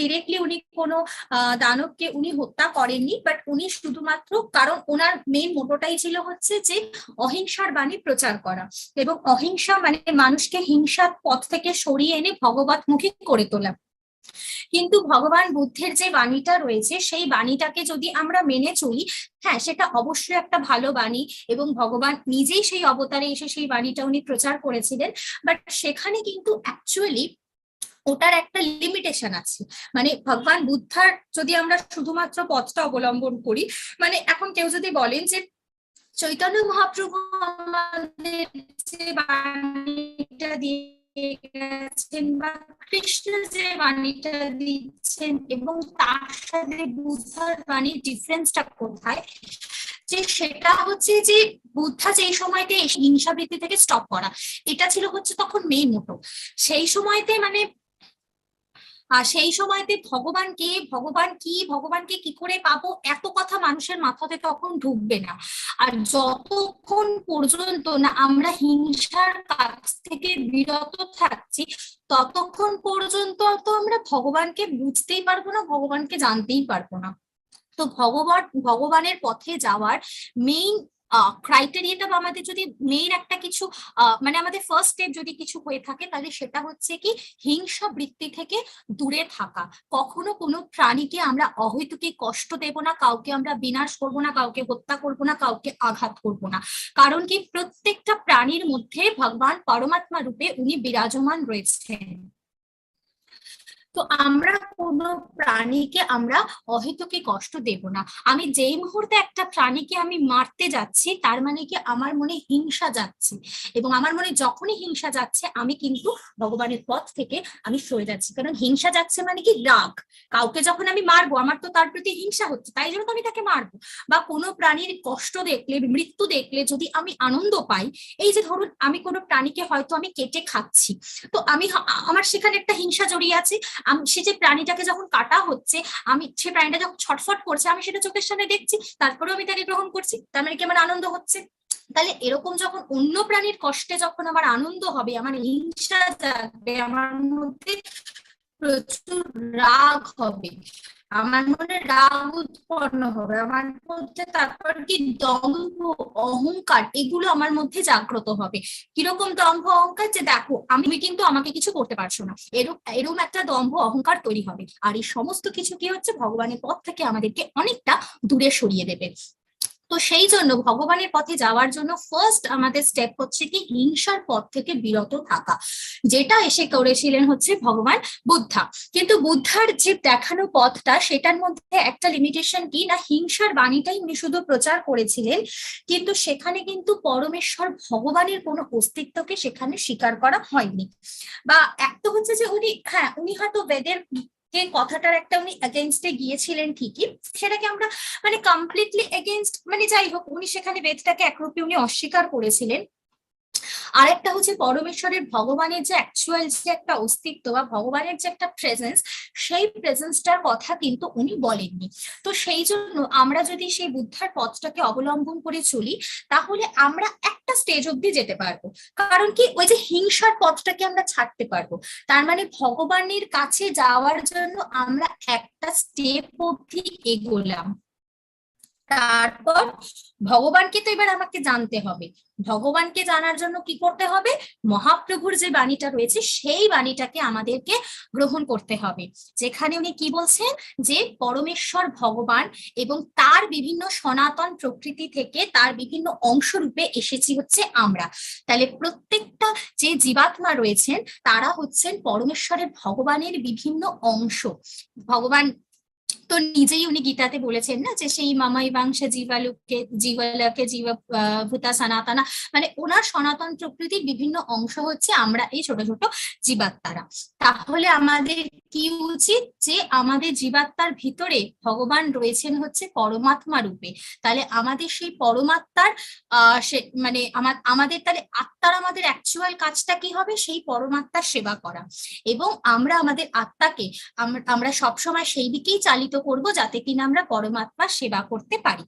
ডিরেক্টলি উনি কোনো দানবকে উনি হত্যা করেননি, বাট উনি শুধুমাত্র, কারণ ওনার মেইন মোটোটাই ছিল হচ্ছে যে অহিংসার বাণী প্রচার করা, এবং অহিংসা মানে মানুষকে হিংসার পথ থেকে সরিয়ে এনে ভগবতমুখী করে তোলা। কিন্তু ভগবান বুদ্ধের যে বাণীটা রয়েছে, সেই বাণীটাকে যদি আমরা মেনে চলি, হ্যাঁ সেটা অবশ্যই একটা ভালো বাণী, এবং ভগবান নিজেই সেই অবতারে এসে সেই বাণীটা উনি প্রচার করেছিলেন। বাট সেখানে কিন্তু অ্যাকচুয়ালি ওটার একটা লিমিটেশন আছে। মানে ভগবান বুদ্ধার যদি আমরা শুধুমাত্র পথটা অবলম্বন করি, মানে এখন কেউ যদি বলেন যে চৈতন্য মহাপ্রভু আমাদের যে বাণীটা দিয়ে গেছেন, বা কৃষ্ণ যে বাণীটা দিচ্ছেন, এবং তার সাথে বুদ্ধার বাণীর ডিফারেন্সটা কোথায়, যে সেটা হচ্ছে যে বুদ্ধা যেই সময়তে হিংসাবৃত্তি থেকে স্টপ করা, এটা ছিল হচ্ছে তখন মেইন মোটো। সেই সময়তে মানে আর সেই সময়তে ভগবানকে, ভগবানকে কি করে পাবো, এত কথা মানুষের মাথাতে তখন ঢুকবে না। আর যতক্ষণ পর্যন্ত না আমরা হিংসার কাছ থেকে বিরত থাকছি, ততক্ষণ পর্যন্ত তো আমরা ভগবানকে বুঝতেই পারবো না, ভগবানকে জানতেই পারবো না। তো ভগবানের পথে যাওয়ার মেইন ক্রাইটেরিয়াটা, বা আমাদের যদি মেইন একটা কিছু মানে আমাদের ফার্স্ট স্টেপ যদি কিছু হয়ে থাকে, তাহলে সেটা হচ্ছে কি হিংসা বৃত্তি থেকে দূরে থাকা। কখনো কোনো প্রাণীকে আমরা অহেতুকে কষ্ট দেব না, কাউকে আমরা বিনাশ করব না, কাউকে হত্যা করব না, কাউকে আঘাত করব না। কারণ কি প্রত্যেকটা প্রাণীর মধ্যে ভগবান পরমাত্মা রূপে উনি বিরাজমান রয়েছেন। তো আমরা কোনো প্রাণীকে আমরা অহেতুকে কষ্ট দেব না। আমি যেই মুহূর্তে একটা প্রাণীকে আমি মারতে যাচ্ছি, তার মানে কি আমার মনে হিংসা যাচ্ছে, এবং আমার মনে যখনই হিংসা যাচ্ছে, আমি কিন্তু ভগবানের পথ থেকে আমি সরে যাচ্ছি। কারণ হিংসা যাচ্ছে মানে কি রাগ। কাউকে যখন আমি মারবো, আমার তো তার প্রতি হিংসা হচ্ছে, তাই জন্য তো আমি তাকে মারবো। বা কোনো প্রাণীর কষ্ট দেখলে, মৃত্যু দেখলে যদি আমি আনন্দ পাই, এই যে ধরুন আমি কোনো প্রাণীকে হয়তো আমি কেটে খাচ্ছি, তো আমি আমার সেখানে একটা হিংসা জড়িয়ে আছে। আমি সে যে প্রাণীটাকে যখন কাটা হচ্ছে, আমি সে প্রাণীটা যখন ছটফট করছে, আমি সেটা চোখের সামনে দেখছি, তারপরেও আমি তাকে গ্রহণ করছি, তার মানে কি আমার আনন্দ হচ্ছে। তাহলে এরকম যখন অন্য প্রাণীর কষ্টে যখন আমার আনন্দ হবে, আমার হিংসা জাগবে, আমার মধ্যে প্রচুর রাগ হবে, আমার মনে রাগ উৎপন্ন হবে, আমার মধ্যে তারপর কি দম্ভ, অহংকার, এগুলো আমার মধ্যে জাগ্রত হবে। কিরকম দম্ভ অহংকার, যে দেখো আমি কিন্তু আমাকে কিছু করতে পারছো না, এরকম এরকম একটা দম্ভ অহংকার তৈরি হবে। আর এই সমস্ত কিছু কি হচ্ছে, ভগবানের পথ থেকে আমাদেরকে অনেকটা দূরে সরিয়ে দেবে। তো সেই জন্য ভগবানের পথে যাওয়ার জন্য ফার্স্ট আমাদের স্টেপ হচ্ছে কি হিংসার পথ থেকে বিরত থাকা, যেটা এসে করেছিলেন হচ্ছে ভগবান বুদ্ধা। কিন্তু বুদ্ধার যে দেখানো পথটা, সেটার মধ্যে একটা লিমিটেশন কি না, হিংসার বাণীটাই উনি শুধু প্রচার করেছিলেন, কিন্তু সেখানে কিন্তু পরমেশ্বর ভগবানের কোনো অস্তিত্বকে সেখানে স্বীকার করা হয়নি। বা একটা হচ্ছে যে উনি হয়তো বেদের যে কথাটার একটা উনি এগেনস্টে গিয়েছিলেন ঠিকই, সেটাকে আমরা মানে কমপ্লিটলি এগেনস্ট, মানে যাই হোক, উনি সেখানে বেদটাকে একরূপে উনি অস্বীকার করেছিলেন। আরেকটা হচ্ছে পরমেশ্বরের, ভগবানের যে অ্যাকচুয়াল যে একটা অস্তিত্ব, বা ভগবানের যে একটা প্রেজেন্স, সেই প্রেজেন্সটার কথা কিন্তু উনি বলেননি। তো সেই জন্য আমরা যদি সেই বুদ্ধার পথটাকে অবলম্বন করে চলি, তাহলে আমরা একটা স্টেজ অব্দি যেতে পারবো। কারণ কি ওই যে হিংসার পথটাকে আমরা ছাড়তে পারবো, তার মানে ভগবানের কাছে যাওয়ার জন্য আমরা একটা স্টেপ অব্দি এগোলাম। তারপর ভগবানকে তো এবার আমাকে জানতে হবে। ভগবানকে জানার জন্য কি করতে হবে? মহাপ্রভুর যে বাণীটা রয়েছে সেই বাণীটাকে আমাদেরকে গ্রহণ করতে হবে, যেখানে উনি কি বলছেন যে পরমেশ্বর ভগবান এবং তার বিভিন্ন সনাতন প্রকৃতি থেকে তার বিভিন্ন অংশ রূপে এসেছি হচ্ছে আমরা। তাহলে প্রত্যেকটা যে জীবাত্মা রয়েছেন তারা হচ্ছেন পরমেশ্বরের ভগবানের বিভিন্ন অংশ। ভগবান তো নিজেই উনি গীতাতে বলেছেন না যে সেই মামাই বাংশ জীবালুকে জীবালকে জীব ভূতা সনাতনা, মানে ওনার সনাতন প্রকৃতির বিভিন্ন অংশ হচ্ছে আমরা এই ছোট ছোট জীবাত্মারা। তাহলে আমাদের কি উচিত? যে আমাদের জীবাত্মার ভিতরে ভগবান রয়েছেন হচ্ছে পরমাত্মা রূপে। তাহলে আমাদের সেই পরমাত্মার সে মানে আমাদের তাহলে আত্মার আমাদের অ্যাকচুয়াল কাজটা কি হবে? সেই পরমাত্মার সেবা করা। এবং আমরা আমাদের আত্মাকে আমরা সবসময় সেই দিকেই চালিত করব যাতে কিনা আমরা পরমাত্মার সেবা করতে পারি।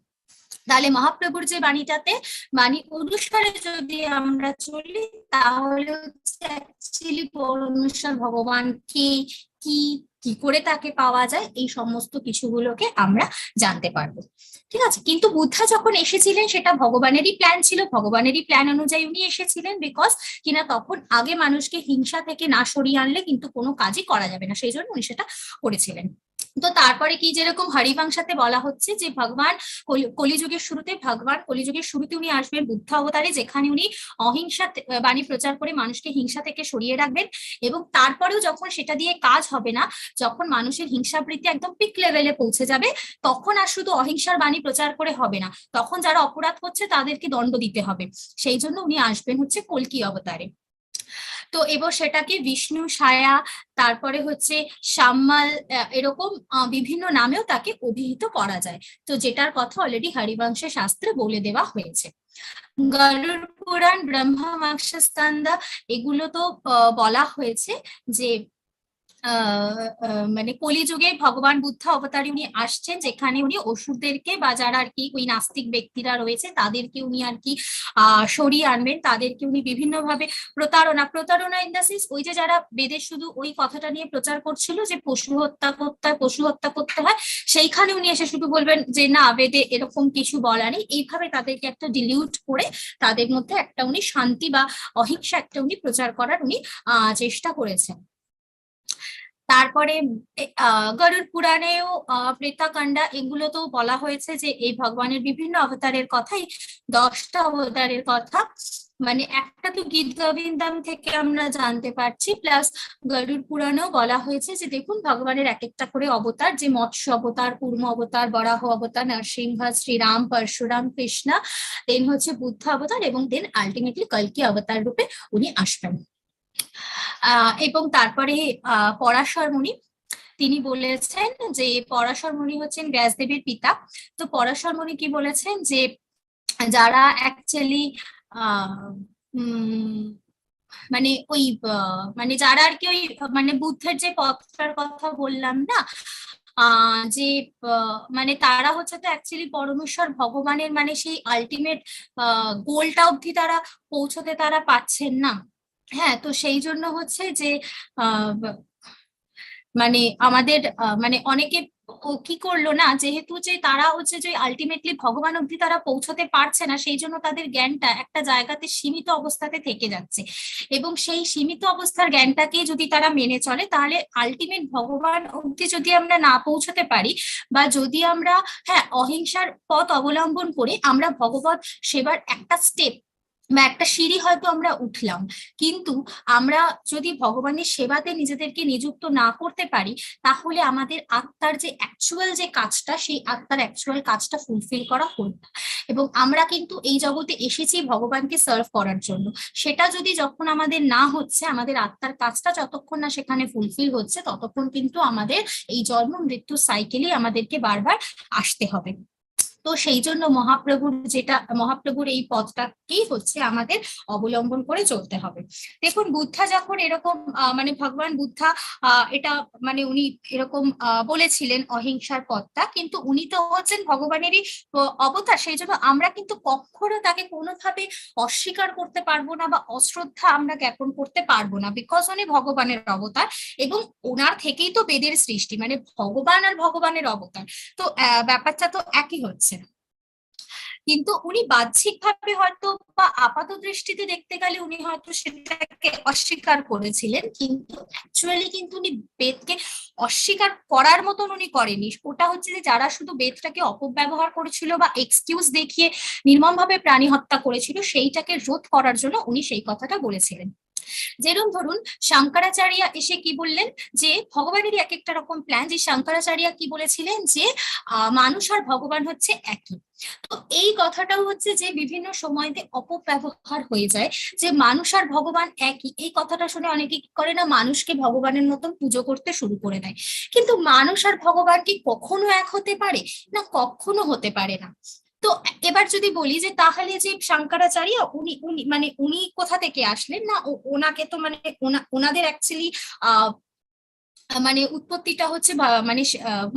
তাহলে মহাপ্রভুর যে বাণীটাতে বাণী অনুসারে যদি আমরা চলি তাহলে হচ্ছে অ্যাকচুয়ালি পরমেশ্বর ভগবান কে, কি কি করে তাকে পাওয়া যায়, এই সমস্ত কিছুগুলোকে আমরা জানতে পারবো। ঠিক আছে, কিন্তু বুদ্ধা যখন এসেছিলেন সেটা ভগবানেরই প্ল্যান ছিল, ভগবানেরই প্ল্যান অনুযায়ী উনি এসেছিলেন, বিকজ কিনা তখন আগে মানুষকে হিংসা থেকে না সরিয়ে আনলে কিন্তু কোনো কাজই করা যাবে না, সেই জন্য উনি সেটা করেছিলেন। তো তারপরে কি, যেরকম হরিবংশাতে বলা হচ্ছে যে ভগবান কলিযুগের শুরুতে, ভগবান কলিযুগের শুরুতে উনি আসবেন বুদ্ধ অবতারে, যেখানে উনি অহিংসা বাণী প্রচার করে মানুষকে হিংসা থেকে সরিয়ে রাখবেন। এবং তারপরেও যখন সেটা দিয়ে কাজ হবে না, যখন মানুষের হিংসাবৃত্তি একদম পিক লেভেলে পৌঁছে যাবে, তখন আর শুধু অহিংসার বাণী প্রচার করে হবে না, তখন যারা অপরাধ করছে তাদেরকে দণ্ড দিতে হবে। সেই জন্য উনি আসবেন হচ্ছে কল্কি অবতারে। তো এবার সেটাকে বিষ্ণু ছায়া, তারপরে হচ্ছে সাম্মাল, এরকম বিভিন্ন নামেও তাকে অভিহিত করা যায়। তো যেটার কথা অলরেডি হরিবংশের শাস্ত্রে বলে দেওয়া হয়েছে। গরুড় পুরাণ, ব্রহ্মা মাংসস্কন্ধা, এগুলো তো বলা হয়েছে যে মানে কলিযুগে ভগবান বুদ্ধ অবতারে উনি আসছেন, যেখানে উনি অসুরদেরকে বা যারা আর কি ওই নাস্তিক ব্যক্তিরা রয়েছে তাদেরকে উনি আর কি সরিয়ে আনবেন, তাদেরকে উনি বিভিন্ন ভাবে প্রতারণা ইন দা সেন্স, ওই যে যারা বেদে শুধু ওই কথাটা নিয়ে প্রচার করছিল যে পশু হত্যা করতে হয়, পশু হত্যা করতে হয়, সেইখানে উনি এসে শুধু বলবেন যে না, বেদে এরকম কিছু বলা নেই, এইভাবে তাদেরকে একটা ডিলিউট করে তাদের মধ্যে একটা উনি শান্তি বা অহিংসা একটা উনি প্রচার করার উনি চেষ্টা করেছেন। তারপরে গরুড় পুরাণেও প্রেতাকাণ্ডা, এগুলো তো বলা হয়েছে যে এই ভগবানের বিভিন্ন অবতারের কথাই, 10টা অবতারের কথা, মানে একটা তো গীত গোবিন্দম থেকে আমরা জানতে পারছি, প্লাস গরুড় পুরাণেও বলা হয়েছে যে দেখুন ভগবানের এক একটা করে অবতার, যে মৎস্য অবতার, কুর্ম অবতার, বরাহ অবতার, নরসিংহ, শ্রীরাম, পরশুরাম, কৃষ্ণা, দেন হচ্ছে বুদ্ধ অবতার, এবং দেন আলটিমেটলি কল্কি অবতার রূপে উনি আসবেন। এবং তারপরে পরাশর মুনি, তিনি বলেছেন যে পরাশর মুনি হচ্ছেন ব্যাসদেবের পিতা। তো পরাশর মুনি কি বলেছেন যে যারা অ্যাকচুয়ালি মানে ওই মানে যারা আর কি ওই মানে বুদ্ধের যে পথটার কথা বললাম না, যে মানে তারা হচ্ছে তো অ্যাকচুয়ালি পরমেশ্বর ভগবানের মানে সেই আলটিমেট গোলটা অবধি তারা পৌঁছতে তারা পাচ্ছেন না। হ্যাঁ, তো সেই জন্য হচ্ছে যে আহ মানে আমাদের মানে অনেকে কি করলো না, যেহেতু যে তারা হচ্ছে যে আলটিমেটলি ভগবান অব্দি তারা পৌঁছতে পারছে না, সেই জন্য তাদের জ্ঞানটা একটা জায়গাতে সীমিত অবস্থাতে থেকে যাচ্ছে, এবং সেই সীমিত অবস্থার জ্ঞানটাকে যদি তারা মেনে চলে তাহলে আলটিমেট ভগবান অব্দি যদি আমরা না পৌঁছতে পারি, বা যদি আমরা হ্যাঁ অহিংসার পথ অবলম্বন করে আমরা ভগবত সেবার একটা স্টেপ বা একটা সিঁড়ি হয়তো আমরা উঠলাম, কিন্তু আমরা যদি ভগবানের সেবাতে নিজেদেরকে নিযুক্ত না করতে পারি, তাহলে আমাদের আত্মার যে অ্যাকচুয়াল যে কাজটা, সেই আত্মার অ্যাকচুয়াল কাজটা ফুলফিল করা হল না। এবং আমরা কিন্তু এই জগতে এসেছি ভগবানকে সার্ভ করার জন্য, সেটা যদি যখন আমাদের না হচ্ছে, আমাদের আত্মার কাজটা যতক্ষণ না সেখানে ফুলফিল হচ্ছে, ততক্ষণ কিন্তু আমাদের এই জন্ম মৃত্যু সাইকেলই আমাদেরকে বারবার আসতে হবে। তো সেই জন্য মহাপ্রভুর এই পথটাকেই হচ্ছে আমাদের অবলম্বন করে চলতে হবে। দেখুন বুদ্ধা যখন এরকম মানে ভগবান বুদ্ধা এটা মানে উনি এরকম বলেছিলেন অহিংসার পথটা, কিন্তু উনি তো হচ্ছেন ভগবানেরই অবতার, সেই জন্য আমরা কিন্তু কখনো তাকে কোনোভাবে অস্বীকার করতে পারবো না বা অশ্রদ্ধা আমরা জ্ঞাপন করতে পারবো না, বিকজ উনি ভগবানের অবতার, এবং ওনার থেকেই তো বেদের সৃষ্টি, মানে ভগবান আর ভগবানের অবতার, তো ব্যাপারটা তো একই হচ্ছে। কিন্তু উনি বাহ্যিকভাবে হয়তো বা আপাত দৃষ্টিতে দেখতে গেলে উনি হয়তো সেটাকে অস্বীকার করেছিলেন, কিন্তু অ্যাকচুয়ালি কিন্তু উনি বেদকে অস্বীকার করার মতন উনি করেনি। ওটা হচ্ছে যে যারা শুধু বেদটাকে অপব্যবহার করেছিল বা এক্সকিউজ দেখিয়ে নির্মমভাবে প্রাণী হত্যা করেছিল, সেইটাকে রোধ করার জন্য উনি সেই কথাটা বলেছিলেন। যেরকম ধরুন শঙ্করাচার্য এসে কি বললেন, যে ভগবানেরই এক একটা রকম প্ল্যান, যে শঙ্করাচার্য কি বলেছিলেন যে মানুষ আর ভগবান হচ্ছে একই। তো এই কথাটাও হচ্ছে যে বিভিন্ন সময়তে অপব্যবহার হয়ে যায়, যে মানুষ আর ভগবান একই। এই কথাটা শুনে অনেকে কি করে না, মানুষকে ভগবানের মতন পুজো করতে শুরু করে দেয়। কিন্তু মানুষ আর ভগবান কি কখনো এক হতে পারে না? কখনো হতে পারে না। তো এবার যদি বলি যে তাহলে যে শঙ্করাচার্য উনি উনি মানে উনি কোথা থেকে আসলেন না, ওনাকে তো মানে ওনাদের অ্যাকচুয়ালি মানে উৎপত্তিটা হচ্ছে মানে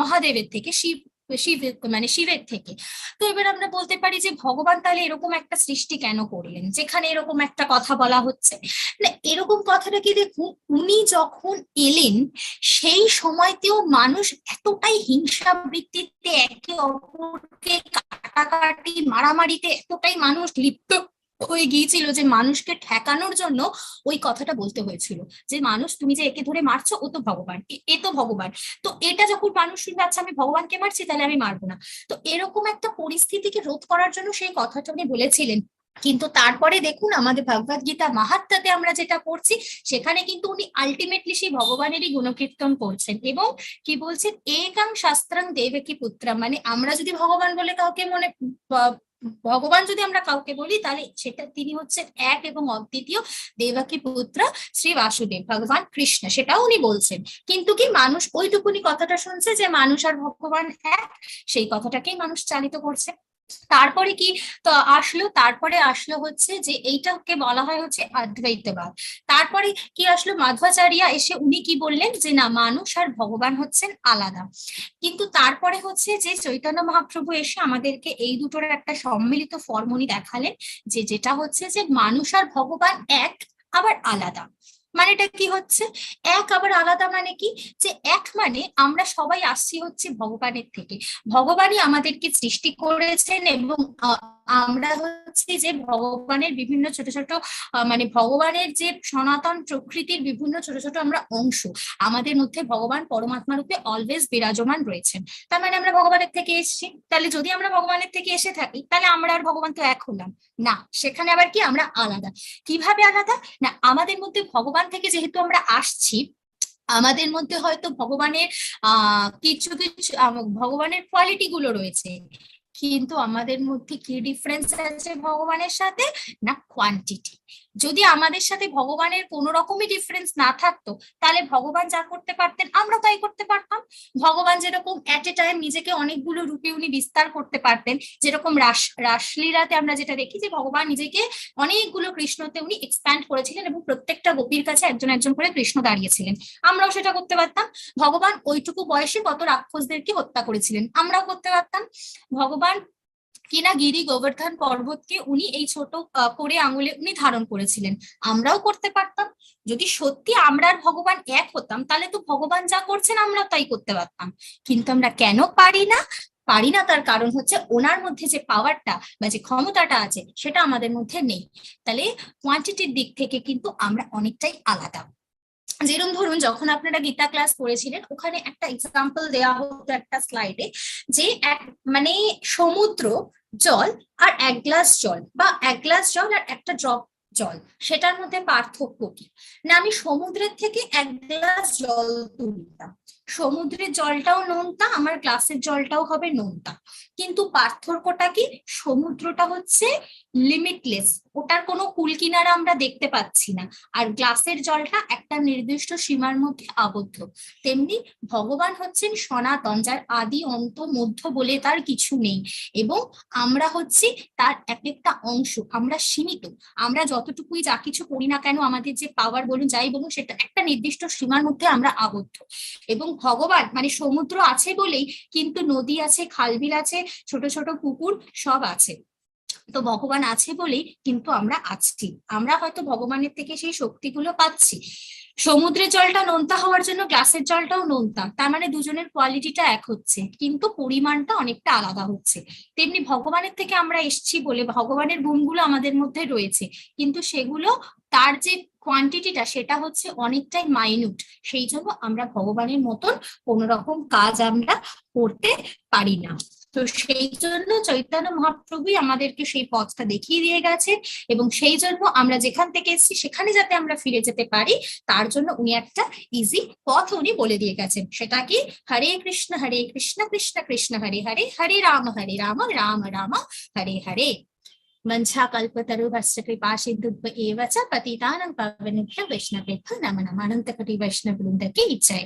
মহাদেবের থেকে, শিব শিব মানে শিবের থেকে। তো এবার আমরা বলতে পারি যে ভগবান তাহলে এরকম একটা সৃষ্টি কেন করলেন যেখানে এরকম একটা কথা বলা হচ্ছে না? এরকম কথাটা কি দেখুন, উনি যখন এলেন সেই সময়তেও মানুষ এতটাই হিংসা বৃত্তিতে একে অপরকে কাটাকাটি মারামারিতে এতটাই মানুষ লিপ্ত হয়ে গিয়েছিল যে মানুষকে ঠেকানোর জন্য ওই কথাটা বলতে হয়েছিল, যে মানুষ তুমি যে একে ধরে মারছো ও তো ভগবান, এ তো ভগবান। তো এটা যখন মানুষ শুনবে আচ্ছা আমি ভগবানকে মারছি তাহলে আমি মারবো না। তো এরকম একটা পরিস্থিতিকে রোধ করার জন্য সেই কথাটা উনি বলেছিলেন। কিন্তু তারপরে দেখুন আমাদের ভগবদ গীতা মাহাত্ম্যতে আমরা যেটা পড়ছি, সেখানে কিন্তু উনি আলটিমেটলি সেই ভগবানেরই গুণকীর্তন করছেন এবং কি বলছেন, একাং শাস্ত্রং দেবকী পুত্রা, মানে আমরা যদি ভগবান বলে কাউকে ভগবান যদি আমরা কাউকে বলি তাহলে সেটা তিনি হচ্ছেন এক এবং অদ্বিতীয় দেবকী পুত্র শ্রী বাসুদেব, ভগবান কৃষ্ণ, সেটাও উনি বলছেন। কিন্তু কি মানুষ ওইটুকুনি কথাটা শুনছে যে মানুষ আর ভগবান এক, সেই কথাটাকেই মানুষ চালিত করছে। তারপরে কি তো আসলো, তারপরে আসলো হচ্ছে যে এইটাকে বলা হয় হচ্ছে অদ্বৈতবাদ। তারপরে কি আসলো, মাধ্বাচার্য এসে উনি কি বললেন যে না, মানুষ আর ভগবান হচ্ছেন আলাদা। কিন্তু তারপরে হচ্ছে যে চৈতন্য মহাপ্রভু এসে আমাদেরকে এই দুটোর একটা সম্মিলিত ফর্ম উনি দেখালেন, যে যেটা হচ্ছে যে মানুষ আর ভগবান এক আবার আলাদা। মানেটা কি হচ্ছে, এক আবার আলাদা মানে কি, যে এক মানে আমরা সবাই আসছি হচ্ছে ভগবানের থেকে, ভগবানই আমাদেরকে সৃষ্টি করেছেন এবং আমরা হচ্ছে যে ভগবানের বিভিন্ন ছোট ছোট মানে ভগবানের যে সনাতন প্রকৃতির বিভিন্ন ছোট ছোট আমরা অংশ, আমাদের মধ্যে ভগবান পরমাত্মা রূপে অলওয়েজ বিরাজমান রয়েছেন। তার মানে আমরা ভগবানের থেকে এসেছি, তাহলে যদি আমরা ভগবানের থেকে এসে থাকি তাহলে আমরা আর ভগবান তো এক হলাম না, সেখানে আবার কি আমরা আলাদা। কিভাবে আলাদা না, আমাদের মধ্যে ভগবান থেকে যেহেতু আমরা আসছি, আমাদের মধ্যে হয়তো ভগবানের কিছু কিছু ভগবানের কোয়ালিটি গুলো রয়েছে, কিন্তু আমাদের মধ্যে কি ডিফারেন্স আছে ভগবানের সাথে না, কোয়ান্টিটি। যদি আমাদের সাথে ভগবানের কোনো রকমই ডিফারেন্স না থাকতো তাহলে ভগবান যা করতে পারতেন আমরা তাই করতে পারতাম। ভগবান যেরকম এট এ টাইম নিজেকে অনেকগুলো রূপে উনি বিস্তার করতে পারতেন, যেরকম রাসলীলাতে আমরা যেটা দেখি যে ভগবান নিজেকে অনেকগুলো কৃষ্ণতে উনি এক্সপ্যান্ড করেছিলেন এবং প্রত্যেকটা গোপীর কাছে একজন একজন করে কৃষ্ণ দাঁড়িয়েছিলেন, আমরাও সেটা করতে পারতাম। ভগবান ওইটুকু বয়সে কত রাক্ষসদেরকে হত্যা করেছিলেন, আমরাও করতে পারতাম। ভগবান কিনা গিরি গোবর্ধন পর্বতকে উনি এই ছোট করে আঙুলে উনি ধারণ করেছিলেন, আমরাও করতে পারতাম। যদি সত্যি আমরা আর ভগবান এক হতাম তাহলে তো ভগবান যা করছেন আমরা তাই করতে পারতাম, কিন্তু আমরা কেন পারি না? পারি না তার কারণ হচ্ছে ওনার মধ্যে যে পাওয়ারটা বা যে ক্ষমতাটা আছে সেটা আমাদের মধ্যে নেই। তাহলে কোয়ান্টিটির দিক থেকে কিন্তু আমরা অনেকটাই আলাদা। যেরকম ধরুন যখন আপনারা গীতা ক্লাস করেছিলেন ওখানে একটা এক্সাম্পল দেওয়া হতো একটা স্লাইডে, যে এক মানে সমুদ্র জল আর এক গ্লাস জল, বা এক গ্লাস জল আর একটা ড্রপ জল, সেটার মধ্যে পার্থক্য কি না, আমি সমুদ্রের থেকে এক গ্লাস জল তুলতাম, সমুদ্রের জলটাও নোনতা, আমার গ্লাসের জলটাও হবে নোনতা, কিন্তু পার্থক্যটা কি, সমুদ্রটা হচ্ছে লিমিটলেস, ওটার কোনো কুল কিনারা আমরা দেখতে পাচ্ছি না, আর গ্লাসের জলটা একটা নির্দিষ্ট সীমার মধ্যে আবদ্ধ। তেমনি ভগবান হচ্ছেন সনাতন, যার আদি অন্ত মধ্য বলে তার কিছু নেই, এবং আমরা হচ্ছি তার এক একটা অংশ, আমরা সীমিত, আমরা যতটুকুই যা কিছু করি না কেন আমাদের যে পাওয়ার বলুন যাই বলুন সেটা একটা নির্দিষ্ট সীমার মধ্যে আমরা আবদ্ধ। এবং ভগবান মানে সমুদ্র আছে বলেই কিন্তু নদী আছে, খালবিল আছে, ছোট ছোট পুকুর সব আছে। তো ভগবান আছে বলেই কিন্তু আমরা আছি, আমরা হয়তো ভগবানের থেকে সেই শক্তিগুলো পাচ্ছি। সমুদ্রের জলটা নোনতা হওয়ার জন্য গ্লাসের জলটাও নোনতা, তার মানে দুজনের কোয়ালিটিটা এক হচ্ছে, কিন্তু পরিমাণটা অনেকটা আলাদা হচ্ছে। তেমনি ভগবানের থেকে আমরা এসেছি বলে ভগবানের গুণগুলো আমাদের মধ্যে রয়েছে, কিন্তু সেগুলো তার যে কোয়ান্টিটিটা সেটা হচ্ছে অনেকটাই মাইনিউট, সেই জন্য আমরা ভগবানের মতন কোনো রকম কাজ আমরা করতে পারি না। তো সেই জন্য চৈতন্য মহাপ্রভুই আমাদেরকে সেই পথটা দেখিয়ে দিয়ে গেছে, এবং সেই জন্য আমরা যেখান থেকে এসেছি সেখানে যাতে আমরা ফিরে যেতে পারি তার জন্য উনি একটা ইজি পথ উনি বলে দিয়ে গেছেন। সেটা কি, হরে কৃষ্ণ কৃষ্ণ কৃষ্ণ হরে হরে, হরে রাম রাম রাম হরে হরে। वंशा कल्पतरुभ्यश्च कृपा सिन्धुभ्य एव च पतितानां पावनेभ्यो वैष्णवेभ्यो नमो नमः। अनंत कोटि वैष्णव वृंद की जय।